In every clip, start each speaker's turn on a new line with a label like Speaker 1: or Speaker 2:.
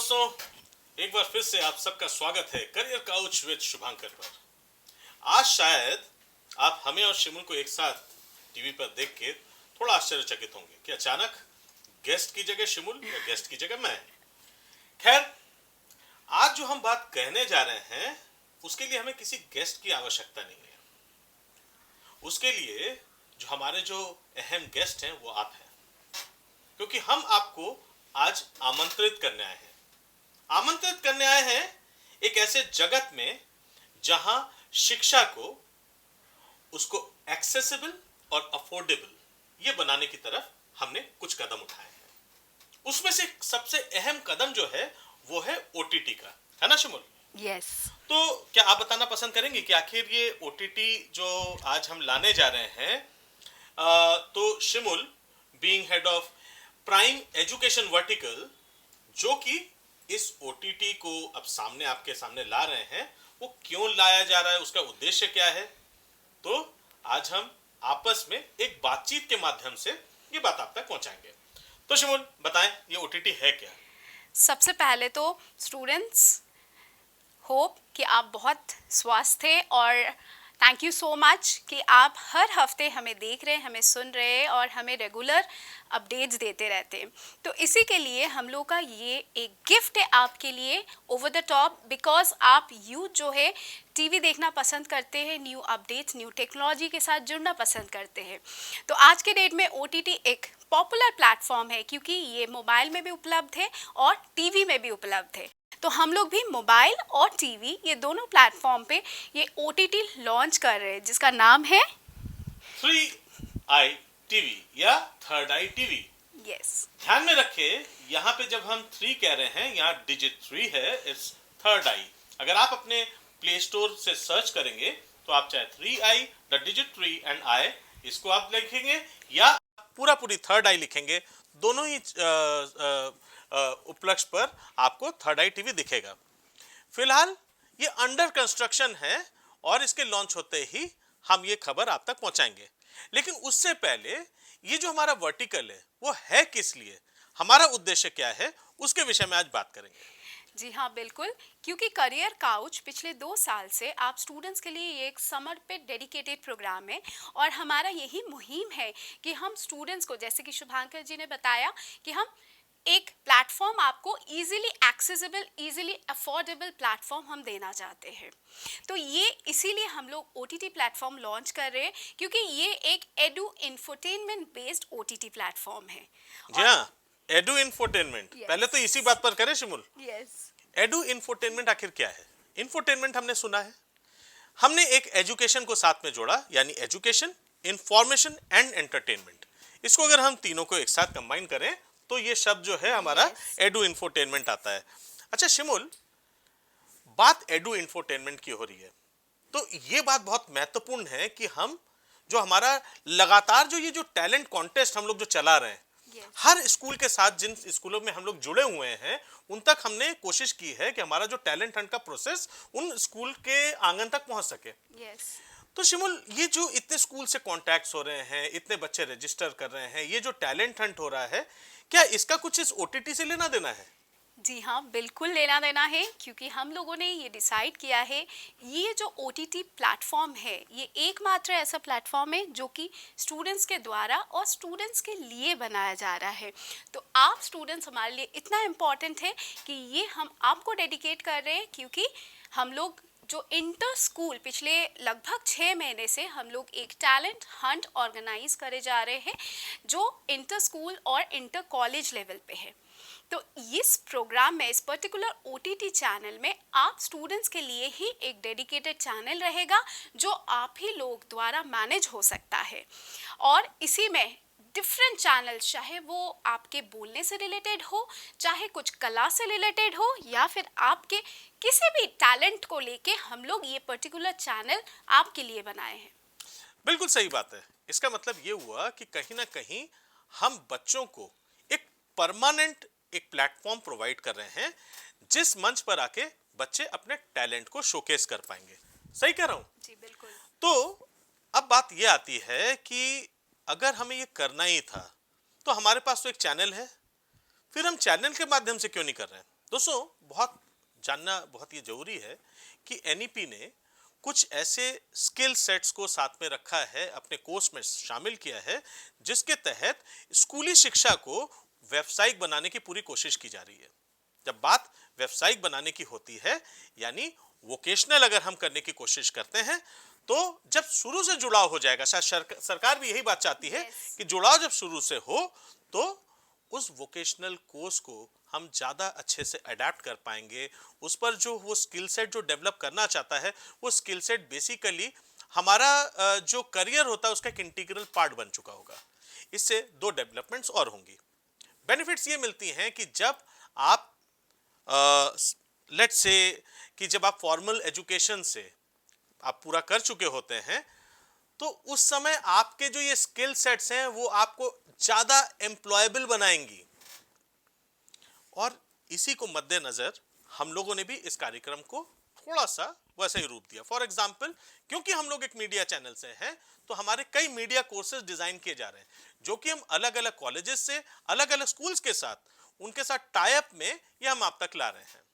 Speaker 1: दोस्तों, एक बार फिर से आप सबका स्वागत है करियर काउच विद शुभांकर पर। आज शायद आप हमें और शिमुल को एक साथ टीवी पर देख के थोड़ा आश्चर्यचकित होंगे कि अचानक गेस्ट की जगह शिमुल या गेस्ट की जगह मैं। खैर, आज जो हम बात कहने जा रहे हैं उसके लिए हमें किसी गेस्ट की आवश्यकता नहीं है। उसके लिए जो हमारे जो अहम गेस्ट हैं वो आप हैं, क्योंकि हम आपको आज आमंत्रित करने आए हैं एक ऐसे जगत में जहां शिक्षा को उसको एक्सेसिबल और अफोर्डेबल ये बनाने की तरफ हमने कुछ कदम उठाए हैं। उसमें से सबसे अहम कदम जो है वो है ओटीटी का, है ना शिमुल?
Speaker 2: यस।
Speaker 1: तो क्या आप बताना पसंद करेंगे कि आखिर ये ओटीटी जो आज हम लाने जा रहे हैं, तो Shimul being head of prime education vertical, जो कि इस ओटीटी को अब आपके सामने ला रहे हैं, वो क्यों लाया जा रहा है, उसका उद्देश्य क्या है, तो आज हम आपस में एक बातचीत के माध्यम से ये बात आप तक पहुंचाएंगे। तो शिमुल बताएं, ये ओटीटी है क्या?
Speaker 2: सबसे पहले तो स्टूडेंट्स, होप कि आप बहुत स्वस्थ थे और थैंक यू सो मच कि आप हर हफ्ते हमें देख रहे हैं, हमें सुन रहे हैं और हमें रेगुलर अपडेट्स देते रहते हैं। तो इसी के लिए हम लोग का ये एक गिफ्ट है आपके लिए, ओवर द टॉप, बिकॉज आप यूथ जो है टीवी देखना पसंद करते हैं, न्यू अपडेट्स, न्यू टेक्नोलॉजी के साथ जुड़ना पसंद करते हैं। तो आज के डेट में ओटीटी एक पॉपुलर प्लेटफॉर्म है, क्योंकि ये मोबाइल में भी उपलब्ध है और टीवी में भी उपलब्ध है। तो हम लोग भी मोबाइल और टीवी ये दोनों प्लेटफॉर्म पे ये ओटीटी लॉन्च कर रहे हैं, जिसका नाम है
Speaker 1: 3i टीवी या थर्ड आई टीवी।
Speaker 2: यस।
Speaker 1: ध्यान में रखें, यहाँ पे जब हम 3 कह रहे हैं, यहाँ डिजिट 3 है, इट्स थर्ड आई। अगर आप अपने प्ले स्टोर से सर्च करेंगे तो आप चाहे 3i the digit 3 and I इसको आप लिखेंगे या पूरी थर्ड आई लिखेंगे, दोनों ही उपलक्ष्य पर आपको थर्ड आई टीवी दिखेगा। फिलहाल ये अंडर कंस्ट्रक्शन है और इसके लॉन्च होते ही हम ये खबर आप तक पहुंचाएंगे। लेकिन उससे पहले ये जो हमारा वर्टिकल है वो है किस लिए, हमारा उद्देश्य क्या है, उसके विषय में आज बात करेंगे।
Speaker 2: जी हाँ, बिल्कुल, क्योंकि करियर काउच पिछले 2 साल से आप स्टूडेंट्स के लिए ये एक समर्पित डेडिकेटेड प्रोग्राम है और हमारा यही मुहिम है कि हम स्टूडेंट्स को, जैसे कि शुभांकर जी ने बताया, कि हम एक प्लेटफॉर्म आपको easily accessible, easily affordable platform हम देना चाहते हैं। तो ये इसीलिए हम लोग ओटीटी प्लेटफॉर्म लॉन्च कर रहे हैं, क्योंकि ये एक edu infotainment based OTT platform है।
Speaker 1: जी हाँ, एडू इंफोटेनमेंट।
Speaker 2: Yes.
Speaker 1: पहले तो इसी बात पर करें शिमुल।
Speaker 2: यस।
Speaker 1: एडू इंफोटेनमेंट आखिर क्या है? इंफोटेनमेंट हमने सुना है, हमने एक एजुकेशन को साथ में जोड़ा, यानी एजुकेशन, इंफॉर्मेशन एंड एंटरटेनमेंट। इसको अगर हम तीनों को एक साथ कंबाइन करें तो ये शब्द जो है हमारा एडू इंफोटेनमेंट आता है। अच्छा शिमुल, बात एडू इंफोटेनमेंट की हो रही है, तो ये बात बहुत महत्वपूर्ण है कि हम जो हमारा लगातार जो ये जो टैलेंट कॉन्टेस्ट हम लोग जो चला रहे हैं, हर स्कूल के साथ, जिन स्कूलों में हम लोग जुड़े हुए हैं, उन तक हमने कोशिश की है कि हमारा जो टैलेंट हंट का प्रोसेस उन स्कूल के आंगन तक पहुंच सके। तो शिमुल, ये जो इतने स्कूल से कॉन्टैक्ट्स हो रहे हैं, इतने बच्चे रजिस्टर कर रहे हैं, ये जो टैलेंट हंट हो रहा है, क्या इसका कुछ इस ओटीटी से लेना देना है?
Speaker 2: जी हाँ, बिल्कुल लेना देना है, क्योंकि हम लोगों ने ये डिसाइड किया है, ये जो ओटीटी प्लेटफॉर्म है ये एकमात्र ऐसा प्लेटफॉर्म है जो कि स्टूडेंट्स के द्वारा और स्टूडेंट्स के लिए बनाया जा रहा है। तो आप स्टूडेंट्स हमारे लिए इतना इम्पॉर्टेंट है कि ये हम आपको डेडिकेट कर रहे हैं, क्योंकि हम लोग जो इंटर स्कूल पिछले लगभग 6 महीने से हम लोग एक टैलेंट हंट ऑर्गेनाइज करे जा रहे हैं, जो इंटर स्कूल और इंटर कॉलेज लेवल पे है। तो इस प्रोग्राम में, इस पर्टिकुलर ओटीटी चैनल में, आप स्टूडेंट्स के लिए ही एक डेडिकेटेड चैनल रहेगा जो आप ही लोग द्वारा मैनेज हो सकता है। और इसी में डिफरेंट चैनल्स, चाहे वो आपके बोलने से रिलेटेड हो, चाहे कुछ कला से रिलेटेड हो, या फिर आपके किसी भी टैलेंट को लेके, हम लोग ये पर्टिकुलर चैनल आपके लिए बनाए हैं।
Speaker 1: बिल्कुल सही बात है। इसका मतलब ये हुआ कि कहीं ना कहीं हम बच्चों को एक परमानेंट एक प्लेटफॉर्म प्रोवाइड कर रहे हैं, जिस मंच पर आके बच्चे अपने टैलेंट को शोकेस कर पाएंगे। सही कह रहा हूं?
Speaker 2: जी बिल्कुल।
Speaker 1: तो अब बात ये आती है कि अगर हमें ये करना ही था तो हमारे पास तो एक चैनल है, फिर हम चैनल के माध्यम से क्यों नहीं कर रहे हैं? दोस्तों, बहुत जानना बहुत ये जरूरी है कि एनईपी ने कुछ ऐसे स्किल सेट्स को साथ में रखा है, अपने कोर्स में शामिल किया है, जिसके तहत स्कूली शिक्षा को व्यावसायिक बनाने की पूरी कोशिश की जा रही है। जब बात व्यावसायिक बनाने की होती है, यानी वोकेशनल अगर हम करने की कोशिश करते हैं, तो जब शुरू से जुड़ाव हो जाएगा, शायद सरकार भी यही बात चाहती है कि जुड़ाव जब शुरू से हो तो उस वोकेशनल कोर्स को हम ज़्यादा अच्छे से अडेप्ट कर पाएंगे। उस पर जो वो स्किल सेट जो डेवलप करना चाहता है, वो स्किल सेट बेसिकली हमारा जो करियर होता है उसका एक इंटीग्रल पार्ट बन चुका होगा। इससे दो डेवलपमेंट्स और होंगी। बेनिफिट्स ये मिलती हैं कि जब आप लेट्स से कि जब आप फॉर्मल एजुकेशन से आप पूरा कर चुके होते हैं, तो उस समय आपके जो ये स्किल सेट्स हैं वो आपको ज़्यादा एम्प्लॉयबल बनाएंगी। और इसी को मद्देनजर हम लोगों ने भी इस कार्यक्रम को थोड़ा सा वैसा ही रूप दिया। फॉर एग्जाम्पल, क्योंकि हम लोग एक मीडिया चैनल से हैं, तो हमारे कई मीडिया कोर्सेज डिजाइन किए जा रहे हैं, जो कि हम अलग अलग कॉलेजेस से, अलग अलग स्कूल्स के साथ, उनके साथ टाई अप में ये हम आप तक ला रहे हैं।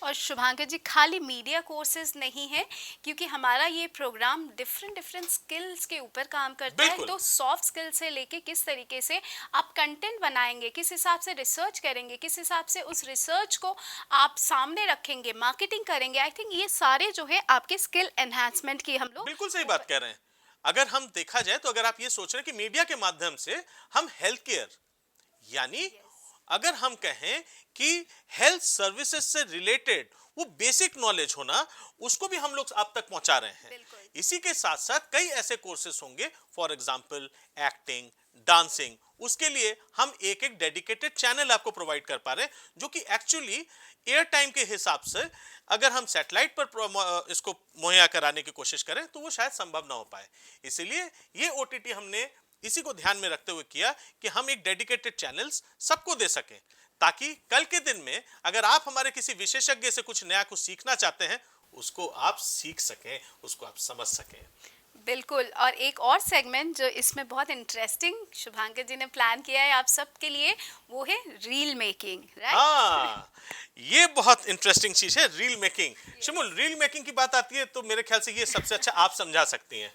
Speaker 2: और शुभांकर जी, खाली मीडिया कोर्सेज नहीं है, क्योंकि हमारा ये प्रोग्राम डिफरेंट स्किल्स के ऊपर काम करता है। तो सॉफ्ट स्किल से लेके किस तरीके से आप कंटेंट बनाएंगे, किस हिसाब से रिसर्च करेंगे, किस हिसाब से उस रिसर्च को आप सामने रखेंगे, मार्केटिंग करेंगे, आई थिंक ये सारे जो है आपके स्किल एनहांसमेंट की हम लोग
Speaker 1: बिल्कुल सही बात कह रहे हैं। अगर हम देखा जाए तो अगर आप ये सोच रहे हैं कि मीडिया के माध्यम से हम हेल्थ केयर, यानी अगर हम कहें कि हेल्थ सर्विसेज से रिलेटेड वो बेसिक नॉलेज होना, उसको भी हम लोग आप तक पहुंचा रहे हैं। इसी के साथ साथ कई ऐसे कोर्सेज होंगे, फॉर एग्जांपल एक्टिंग, डांसिंग, उसके लिए हम एक एक डेडिकेटेड चैनल आपको प्रोवाइड कर पा रहे हैं, जो कि एक्चुअली एयर टाइम के हिसाब से अगर हम सैटेलाइट पर इसको मुहैया कराने की कोशिश करें तो वो शायद संभव ना हो पाए। इसीलिए ये ओटीटी हमने इसी को ध्यान में रखते हुए किया कि हम एक डेडिकेटेड चैनल्स सबको दे सकें, ताकि कल के दिन में अगर आप हमारे किसी विशेषज्ञ से कुछ नया कुछ सीखना चाहते हैं, उसको आप सीख सकें, उसको आप समझ सकें।
Speaker 2: बिल्कुल। और एक और सेगमेंट जो इसमें बहुत इंटरेस्टिंग शुभांकर जी ने प्लान किया है आप सबके लिए, वो है रील मेकिंग, राइट?
Speaker 1: हाँ, ये बहुत इंटरेस्टिंग चीज है, reel making. Shimul, reel making की बात आती है तो मेरे ख्याल से ये सबसे अच्छा आप समझा सकती हैं।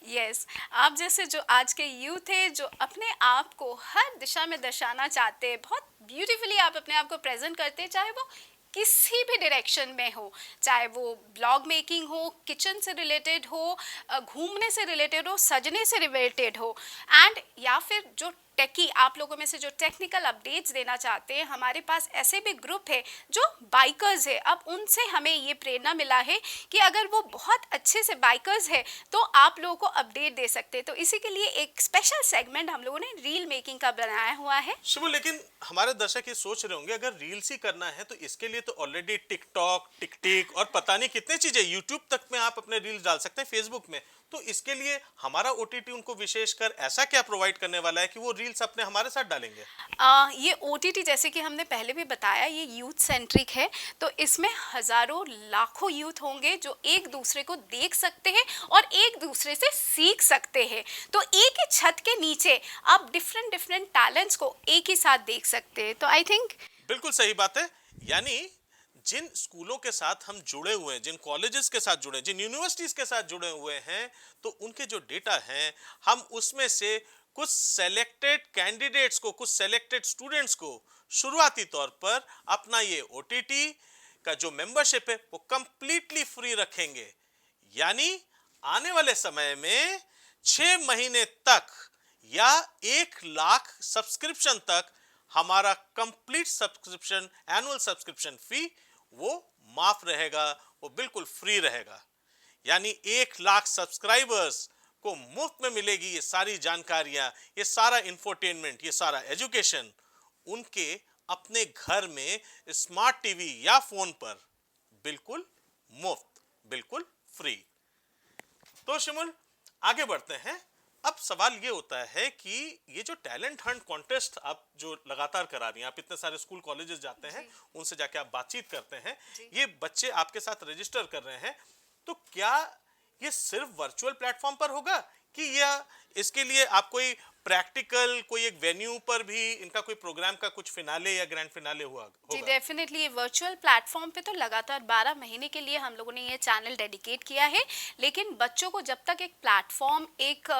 Speaker 2: यस, आप जैसे जो आज के यूथ है, जो अपने आप को हर दिशा में दर्शाना चाहते हैं, बहुत ब्यूटीफुली आप अपने आप को प्रेजेंट करते हैं, चाहे वो किसी भी डायरेक्शन में हो, चाहे वो ब्लॉग मेकिंग हो, किचन से रिलेटेड हो, घूमने से रिलेटेड हो, सजने से रिलेटेड हो, एंड या फिर जो टेकी आप लोगों में से जो टेक्निकल अपडेट्स देना चाहते हैं, हमारे पास ऐसे भी ग्रुप है जो बाइकर्स है। अब उनसे हमें ये प्रेरणा मिला है कि अगर वो बहुत अच्छे से बाइकर्स है तो आप लोगों को अपडेट दे सकते हैं। तो इसी के लिए एक स्पेशल सेगमेंट हम लोगों ने रील मेकिंग का बनाया हुआ है।
Speaker 1: शिमुल, लेकिन हमारे दर्शक ये सोच रहे होंगे, अगर रील्स ही करना है तो इसके लिए तो ऑलरेडी टिकटॉक, टिकटिक और पता नहीं कितने चीजें, यूट्यूब तक में आप अपने रील्स डाल सकते हैं, फेसबुक में। तो इसके लिए हमारा ओटीटी उनको विशेषकर ऐसा क्या प्रोवाइड करने वाला है कि वो रील्स अपने हमारे साथ डालेंगे?
Speaker 2: ये ओटीटी जैसे कि हमने पहले भी बताया, ये यूथ सेंट्रिक है। तो इसमें हजारों लाखों यूथ होंगे जो एक दूसरे को देख सकते हैं और एक दूसरे से सीख सकते हैं। तो एक ही छत के नीचे आप डिफरेंट टैलेंट्स को एक ही साथ देख सकते हैं। तो आई थिंक
Speaker 1: बिल्कुल सही बात है। यानी जिन स्कूलों के साथ हम जुड़े हुए हैं, जिन कॉलेजेस के साथ जुड़े, जिन यूनिवर्सिटीज के साथ जुड़े हुए हैं, तो उनके जो डेटा हैं, हम उसमें से कुछ सेलेक्टेड कैंडिडेट्स को, कुछ सेलेक्टेड स्टूडेंट्स को शुरुआती तौर पर अपना ये ओटीटी का जो मेंबरशिप है वो कंप्लीटली फ्री रखेंगे। यानी आने वाले समय में 6 महीने तक या 1 लाख सब्सक्रिप्शन तक हमारा कंप्लीट सब्सक्रिप्शन, एनुअल सब्सक्रिप्शन फी वो माफ रहेगा, वो बिल्कुल फ्री रहेगा। यानी 1 लाख सब्सक्राइबर्स को मुफ्त में मिलेगी ये सारी जानकारियां, ये सारा इंफोटेनमेंट, ये सारा एजुकेशन उनके अपने घर में स्मार्ट टीवी या फोन पर बिल्कुल मुफ्त, बिल्कुल फ्री। तो शिमुल, आगे बढ़ते हैं। अब सवाल ये होता है कि ये जो टैलेंट हंट कॉन्टेस्ट आप जो लगातार करा रही हैं, आप इतने सारे स्कूल कॉलेजेस जाते हैं, उनसे जाके आप बातचीत करते हैं, ये बच्चे आपके साथ रजिस्टर कर रहे हैं, तो क्या ये सिर्फ वर्चुअल प्लेटफॉर्म पर होगा कि या इसके लिए आप कोई प्रैक्टिकल कोई एक वेन्यू पर भी इनका कोई प्रोग्राम का कुछ फिनाले या ग्रैंड फिनाले
Speaker 2: जी
Speaker 1: होगा?
Speaker 2: डेफिनेटली, ये वर्चुअल प्लेटफॉर्म पे तो लगातार 12 महीने के लिए हम लोगों ने ये चैनल डेडिकेट किया है, लेकिन बच्चों को जब तक एक प्लेटफॉर्म, एक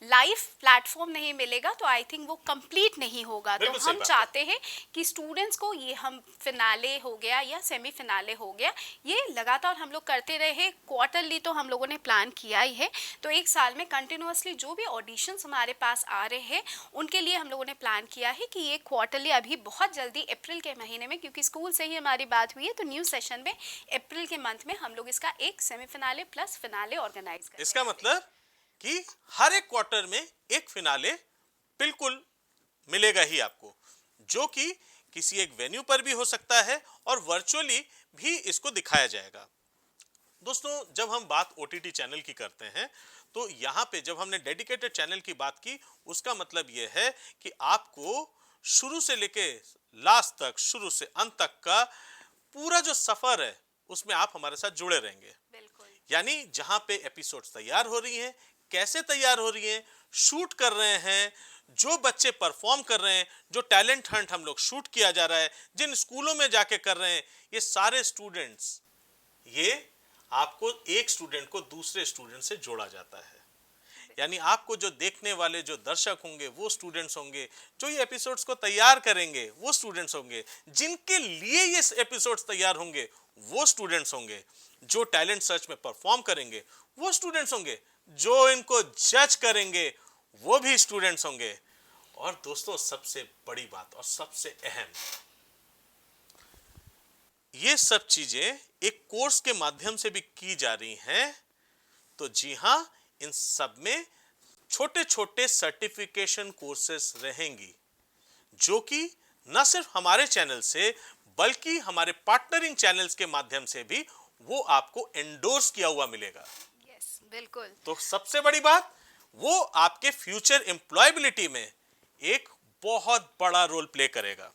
Speaker 2: लाइव प्लेटफॉर्म नहीं मिलेगा तो आई थिंक वो कंप्लीट नहीं होगा। तो
Speaker 1: बिल्कुल सही
Speaker 2: हम
Speaker 1: बात है।
Speaker 2: चाहते हैं कि स्टूडेंट्स को ये, हम फिनाले हो गया या सेमी फिनाले हो गया, ये लगातार हम लोग करते रहे। क्वार्टरली तो हम लोगों ने प्लान किया ही है, तो एक साल में कंटिन्यूअसली जो भी ऑडिशंस हमारे पास आ रहे हैं उनके लिए हम लोगों ने प्लान किया है कि ये क्वार्टरली अभी बहुत जल्दी अप्रैल के महीने में, क्योंकि स्कूल से ही हमारी बात हुई है, तो न्यू सेशन में अप्रैल के मंथ में हम लोग इसका एक सेमीफिनाले प्लस फिनाले ऑर्गेनाइज करेंगे।
Speaker 1: इसका मतलब कि हर एक क्वार्टर में एक फिनाले बिल्कुल मिलेगा ही आपको, जो कि किसी एक वेन्यू पर भी हो सकता है और वर्चुअली भी इसको दिखाया जाएगा। दोस्तों, जब हम बात OTT चैनल की करते हैं तो यहाँ पे जब हमने डेडिकेटेड चैनल की बात की, उसका मतलब यह है कि आपको शुरू से लेके लास्ट तक, शुरू से अंत तक का पूरा जो सफर है उसमें आप हमारे साथ जुड़े रहेंगे।
Speaker 2: बिल्कुल।
Speaker 1: यानी जहां पे एपिसोड्स तैयार हो रही हैं, कैसे तैयार हो रही हैं, शूट कर रहे हैं, जो बच्चे परफॉर्म कर रहे हैं, जो टैलेंट हंट हम लोग शूट किया जा रहा है, जिन स्कूलों में जाके कर रहे हैं, ये सारे स्टूडेंट्स, ये आपको एक स्टूडेंट को दूसरे स्टूडेंट से जोड़ा जाता है। यानी आपको जो देखने वाले जो दर्शक होंगे वो स्टूडेंट्स होंगे, जो ये एपिसोड्स को तैयार करेंगे वो स्टूडेंट्स होंगे, जिनके लिए ये एपिसोड्स तैयार होंगे वो स्टूडेंट्स होंगे, जो टैलेंट सर्च में परफॉर्म करेंगे वो स्टूडेंट्स होंगे, जो इनको जज करेंगे वो भी स्टूडेंट्स होंगे। और दोस्तों, सबसे बड़ी बात और सबसे अहम, ये सब चीजें एक कोर्स के माध्यम से भी की जा रही हैं। तो जी हां, इन सब में छोटे छोटे सर्टिफिकेशन कोर्सेस रहेंगी, जो कि न सिर्फ हमारे चैनल से बल्कि हमारे पार्टनरिंग चैनल्स के माध्यम से भी वो आपको एंडोर्स किया हुआ मिलेगा।
Speaker 2: यस, बिल्कुल।
Speaker 1: तो सबसे बड़ी बात, वो आपके फ्यूचर एम्प्लॉयबिलिटी में एक बहुत बड़ा रोल प्ले करेगा।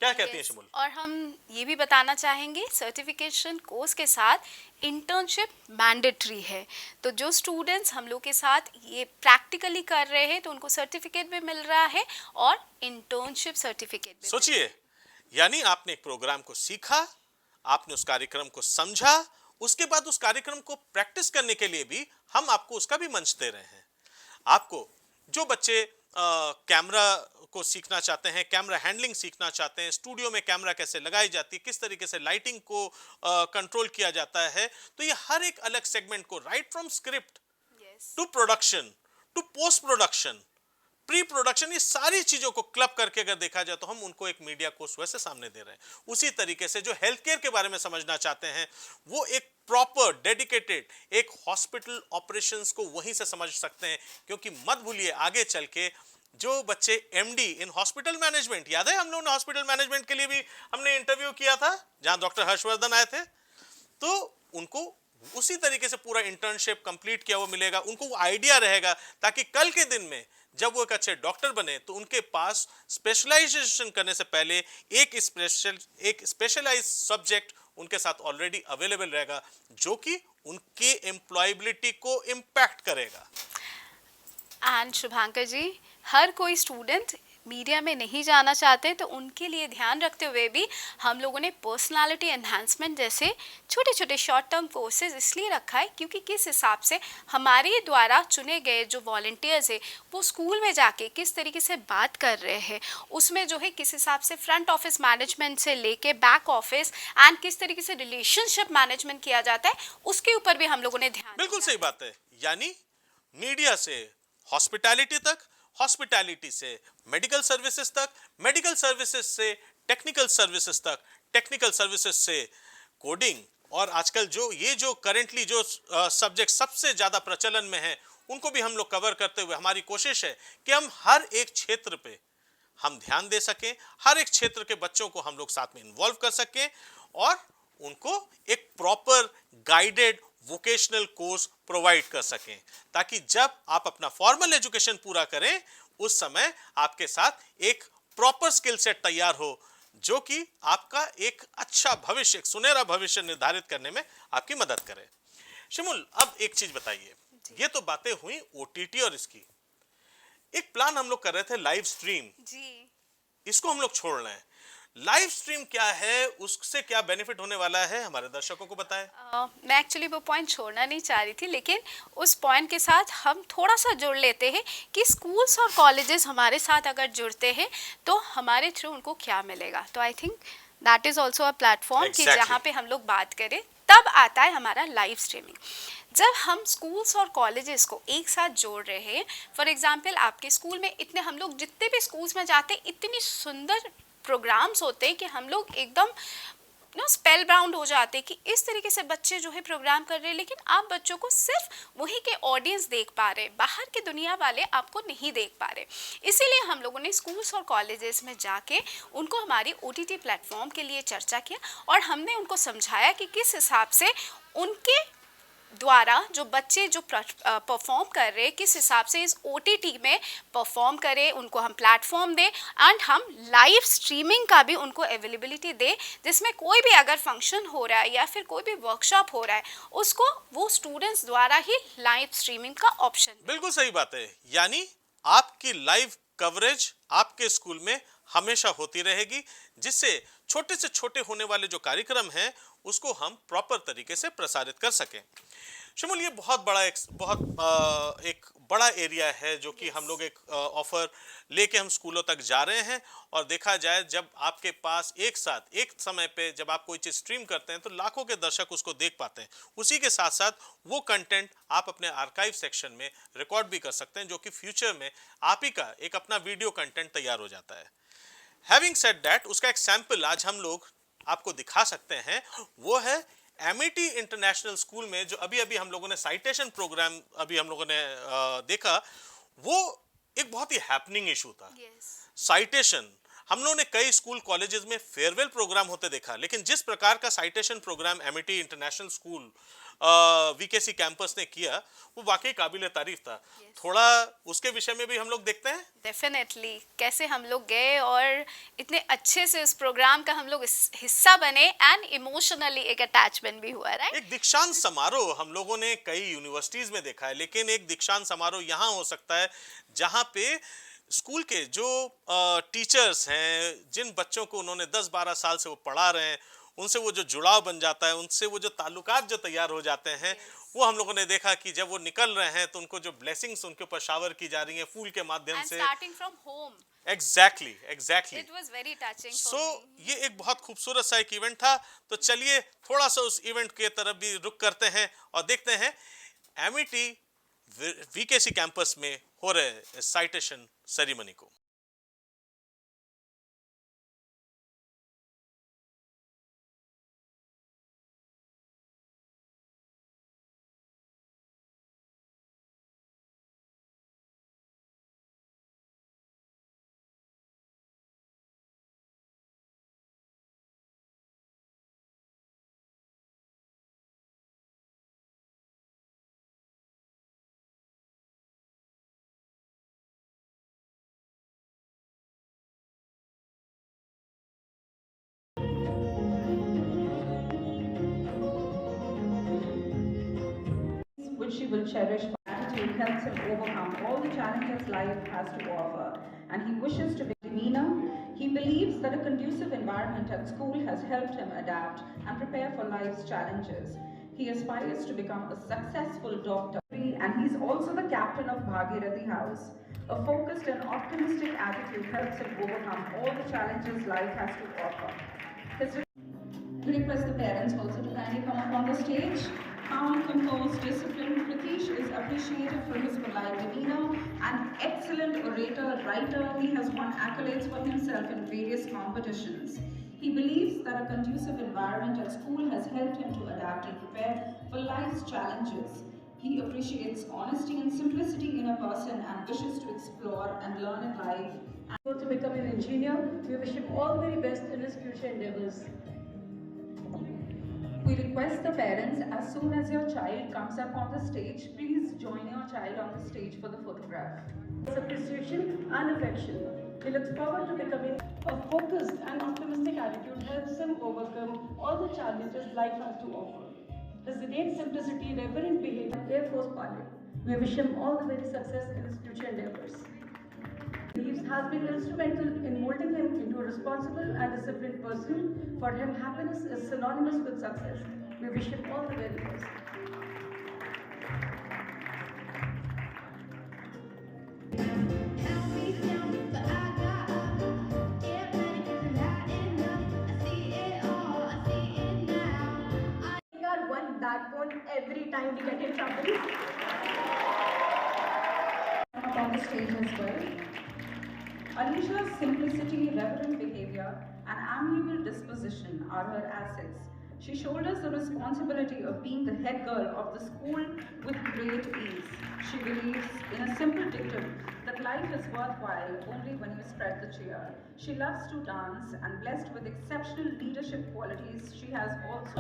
Speaker 1: क्या कहती हैं
Speaker 2: Yes,
Speaker 1: शिमुल?
Speaker 2: और हम ये भी बताना चाहेंगे, सर्टिफिकेशन कोर्स के साथ इंटर्नशिप मैंडेटरी है। तो जो स्टूडेंट्स हम लोग के साथ ये प्रैक्टिकली कर रहे हैं तो उनको सर्टिफिकेट भी मिल रहा है और इंटर्नशिप सर्टिफिकेट भी।
Speaker 1: सोचिए, यानी आपने एक प्रोग्राम को सीखा, आपने उस कार्यक्रम को समझा, उसके बाद उस कार्यक्रम को प्रैक्टिस करने के लिए भी हम आपको उसका भी मंच दे रहे हैं। आपको जो बच्चे कैमरा को सीखना चाहते हैं, कैमरा हैंडलिंग सीखना चाहते हैं, स्टूडियो में कैमरा कैसे लगाई जाती है, किस तरीके से लाइटिंग को कंट्रोल किया जाता है, तो ये हर एक अलग सेगमेंट को, right from script
Speaker 2: Yes.
Speaker 1: To production to post production, pre production, ये सारी चीजों को क्लब करके अगर देखा जाए तो हम उनको एक मीडिया कोर्स वैसे सामने दे रहे हैं। उसी तरीके से जो हेल्थ केयर के बारे में समझना चाहते हैं, वो एक प्रॉपर डेडिकेटेड एक हॉस्पिटल ऑपरेशंस को वहीं से समझ सकते हैं। क्योंकि मत भूलिए, आगे चल के जो बच्चे MD इन हॉस्पिटल मैनेजमेंट, याद है हम लोगों ने हॉस्पिटल मैनेजमेंट के लिए भी हमने इंटरव्यू किया था जहां डॉक्टर हर्षवर्धन आए थे, तो उनको उसी तरीके से पूरा इंटर्नशिप कंप्लीट किया हुआ मिलेगा, उनको वो आइडिया रहेगा, ताकि कल के दिन में जब वो एक अच्छे डॉक्टर बने तो उनके पास स्पेशलाइजेशन करने से पहले एक स्पेशलाइज्ड सब्जेक्ट उनके साथ ऑलरेडी अवेलेबल रहेगा, जो कि उनके एम्प्लॉयबिलिटी को इम्पैक्ट करेगा।
Speaker 2: एंड शुभांकर जी, हर कोई स्टूडेंट मीडिया में नहीं जाना चाहते, तो उनके लिए ध्यान रखते हुए भी हम लोगों ने पर्सनालिटी एनहांसमेंट जैसे छोटे छोटे शॉर्ट टर्म कोर्सेज इसलिए रखा है क्योंकि किस हिसाब से हमारे द्वारा चुने गए जो वॉलंटियर्स है वो स्कूल में जाके किस तरीके से बात कर रहे हैं, उसमें जो है किस हिसाब से फ्रंट ऑफिस मैनेजमेंट से लेके बैक ऑफिस एंड किस तरीके से रिलेशनशिप मैनेजमेंट किया जाता है, उसके ऊपर भी हम लोगों ने ध्यान
Speaker 1: बिल्कुल
Speaker 2: दिया
Speaker 1: सही बात है। यानी मीडिया से हॉस्पिटैलिटी तक, हॉस्पिटैलिटी से मेडिकल सर्विसेज तक, मेडिकल सर्विसेज से टेक्निकल सर्विसेज तक, टेक्निकल सर्विसेज से कोडिंग, और आजकल जो करेंटली जो सब्जेक्ट सबसे ज्यादा प्रचलन में है उनको भी हम लोग कवर करते हुए हमारी कोशिश है कि हम हर एक क्षेत्र पे हम ध्यान दे सकें, हर एक क्षेत्र के बच्चों को हम लोग साथ में इन्वॉल्व कर सकें और उनको एक proper guided vocational course provide कर सकें, ताकि जब आप अपना फॉर्मल एजुकेशन पूरा करें उस समय आपके साथ एक प्रॉपर स्किल सेट तैयार हो, जो कि आपका एक अच्छा भविष्य, एक सुनहरा भविष्य निर्धारित करने में आपकी मदद करे। शिमुल, अब एक चीज बताइए, ये तो बातें हुई OTT और इसकी, एक प्लान हम लोग कर रहे थे लाइव स्ट्रीम,
Speaker 2: जी।
Speaker 1: इसको हम लोग छोड़ रहे हैं। लाइव स्ट्रीम क्या है, उससे क्या बेनिफिट होने वाला है, हमारे दर्शकों को बताएं।
Speaker 2: मैं एक्चुअली वो पॉइंट छोड़ना नहीं चाह रही थी, लेकिन उस पॉइंट के साथ हम थोड़ा सा जुड़ लेते हैं कि स्कूल्स और कॉलेजेस हमारे साथ अगर जुड़ते हैं तो हमारे थ्रू उनको क्या मिलेगा। तो I think that is also a platform कि
Speaker 1: Exactly.
Speaker 2: जहाँ पे हम लोग बात करें, तब आता है हमारा लाइव स्ट्रीमिंग। जब हम स्कूल्स और कॉलेजेस को एक साथ जोड़ रहे हैं, फॉर एग्जांपल आपके स्कूल में इतने, हम लोग जितने भी स्कूल्स में जाते हैं इतनी सुंदर प्रोग्राम्स होते हैं कि हम लोग एकदम स्पेल बाउंड हो जाते कि इस तरीके से बच्चे जो है प्रोग्राम कर रहे हैं, लेकिन आप बच्चों को सिर्फ वही के ऑडियंस देख पा रहे, बाहर की दुनिया वाले आपको नहीं देख पा रहे। इसीलिए हम लोगों ने स्कूल्स और कॉलेजेस में जाके उनको हमारी OTT प्लेटफॉर्म के लिए चर्चा किया और हमने उनको समझाया कि किस हिसाब से उनके द्वारा जो बच्चे जो परफॉर्म कर रहे हैं, किस हिसाब से इस OTT में परफॉर्म करें, उनको हम प्लेटफॉर्म दें एंड हम लाइव स्ट्रीमिंग का भी उनको अवेलेबिलिटी दें, जिसमें कोई भी अगर फंक्शन हो रहा है या फिर कोई भी वर्कशॉप हो रहा है, उसको वो स्टूडेंट्स द्वारा ही लाइव स्ट्रीमिंग का ऑप्शन।
Speaker 1: बिल्कुल सही बात है, यानी आपकी लाइव कवरेज आपके स्कूल में हमेशा होती रहेगी, जिससे छोटे से छोटे होने वाले जो कार्यक्रम हैं उसको हम प्रॉपर तरीके से प्रसारित कर सकें। शिमुल, ये बहुत बड़ा एक बड़ा एरिया है जो कि हम लोग एक ऑफर लेके हम स्कूलों तक जा रहे हैं। और देखा जाए, जब आपके पास एक साथ एक समय पे जब आप कोई चीज़ स्ट्रीम करते हैं तो लाखों के दर्शक उसको देख पाते हैं। उसी के साथ साथ वो कंटेंट आप अपने आर्काइव सेक्शन में रिकॉर्ड भी कर सकते हैं, जो कि फ्यूचर में आप ही का एक अपना वीडियो कंटेंट तैयार हो जाता है। हैविंग सेड दैट, उसका एक सैंपल आज हम लोग आपको दिखा सकते हैं। वो है एमिटी इंटरनेशनल स्कूल में, जो अभी अभी हम लोगों ने साइटेशन प्रोग्राम अभी हम लोगों ने देखा। वो एक बहुत ही हैपनिंग इशू था। साइटेशन हम लोगों ने कई स्कूल कॉलेजेस में फेयरवेल प्रोग्राम होते देखा, लेकिन जिस प्रकार का citation program Amity International School VKC campus ने किया, वो वाकई काबिले तारीफ था। थोड़ा उसके विषय में भी हम लोग देखते हैं।
Speaker 2: डेफिनेटली, कैसे हम लोग गए और इतने अच्छे से उस प्रोग्राम का हम लोग हिस्सा बने एंड इमोशनली एक अटैचमेंट भी हुआ, राइट?
Speaker 1: एक दीक्षांत समारोह हम लोगों ने कई यूनिवर्सिटीज में देखा है, लेकिन एक दीक्षांत समारोह यहाँ हो सकता है जहाँ पे स्कूल के जो टीचर्स हैं, जिन बच्चों को उन्होंने 10-12 साल से वो पढ़ा रहे हैं, उनसे वो जो जुड़ाव बन जाता है, उनसे वो जो ताल्लुकात जो तैयार हो जाते हैं, वो हम लोगों ने देखा कि जब वो निकल रहे हैं तो उनको जो ब्लेसिंग्स उनके ऊपर शावर की जा रही हैं फूल के माध्यम से,
Speaker 2: starting from home.
Speaker 1: Exactly.
Speaker 2: It was very touching for
Speaker 1: so
Speaker 2: me.
Speaker 1: ये एक बहुत खूबसूरत सा एक इवेंट था। तो चलिए थोड़ा सा उस इवेंट के तरफ भी रुक करते हैं और देखते हैं एमिटी VKC कैंपस में हो रहे साइटेशन सेरेमनी को।
Speaker 3: which she will cherish. Gratitude helps him overcome all the challenges life has to offer, and he wishes to be demeanor. He believes that a conducive environment at school has helped him adapt and prepare for life's challenges. He aspires to become a successful doctor, and he's also the captain of Bhagirathi House. A focused and optimistic attitude helps him overcome all the challenges life has to offer. We request the parents also to kindly come up on the stage. Calm, composed, disciplined, Pratish is appreciated for his polite demeanor and excellent orator, writer. He has won accolades for himself in various competitions. He believes that a conducive environment at school has helped him to adapt and prepare for life's challenges. He appreciates honesty and simplicity in a person and wishes to explore and learn in life.
Speaker 4: To become an engineer, we wish him all the very best in his future endeavors.
Speaker 3: We request the parents, as soon as your child comes up on the stage, please join your child on the stage for the photograph.
Speaker 4: His appreciation and affection. He looks forward to becoming a focused and optimistic attitude helps him overcome all the challenges life has to offer. His innate simplicity, reverent behavior, Air Force pilot. We wish him all the very success in his future endeavors. believes has been instrumental in molding him into a responsible and disciplined person. For him, happiness is synonymous with success. We wish him all the very best. We are one backbone every time we get in trouble.
Speaker 3: Up on the stage as well. Alisha's simplicity, reverent behavior, and amiable disposition are her assets. She shoulders the responsibility of being the head girl of the school with great ease. She believes in a simple dictum that life is worthwhile only when you spread the cheer. She loves to dance, and blessed with exceptional leadership qualities, she has also.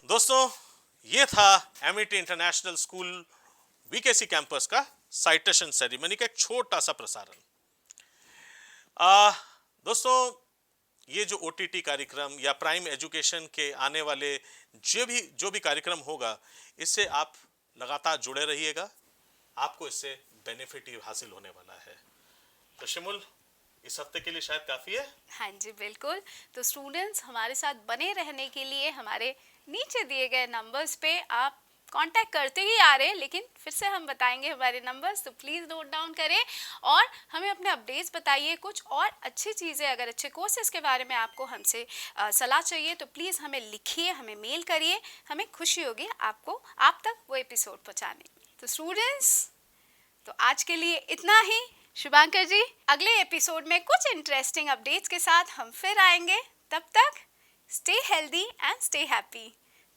Speaker 1: दोस्तों, ये था Amity International school वीकेसी campus का citation ceremony का एक छोटा सा प्रसारण। दोस्तों, ये जो ओटीटी कार्यक्रम या प्राइम एजुकेशन के आने वाले जो भी कार्यक्रम होगा, इससे आप लगातार जुड़े रहिएगा, आपको इससे बेनिफिट ही हासिल होने वाला है। तो शिमुल, इस हफ्ते के लिए शायद काफ़ी है।
Speaker 2: हाँ जी बिल्कुल। तो स्टूडेंट्स, हमारे साथ बने रहने के लिए हमारे नीचे दिए गए नंबर्स पे आप कांटेक्ट करते ही आ रहे हैं, लेकिन फिर से हम बताएंगे हमारे नंबर्स, तो प्लीज़ नोट डाउन करें और हमें अपने अपडेट्स बताइए। कुछ और अच्छी चीज़ें, अगर अच्छे कोर्सेज़ के बारे में आपको हमसे सलाह चाहिए तो प्लीज़ हमें लिखिए, हमें मेल करिए, हमें खुशी होगी आपको आप तक वो एपिसोड पहुँचाने में। तो स्टूडेंट्स, तो आज के लिए इतना ही। शुभांकर जी, अगले एपिसोड में कुछ इंटरेस्टिंग अपडेट्स के साथ हम फिर आएंगे। तब तक stay healthy and stay happy.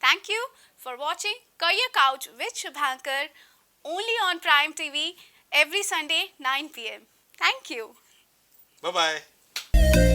Speaker 2: Thank you for watching Career Couch with Shubhankar, only on Prime TV every Sunday 9 p.m. Thank you.
Speaker 1: Bye bye.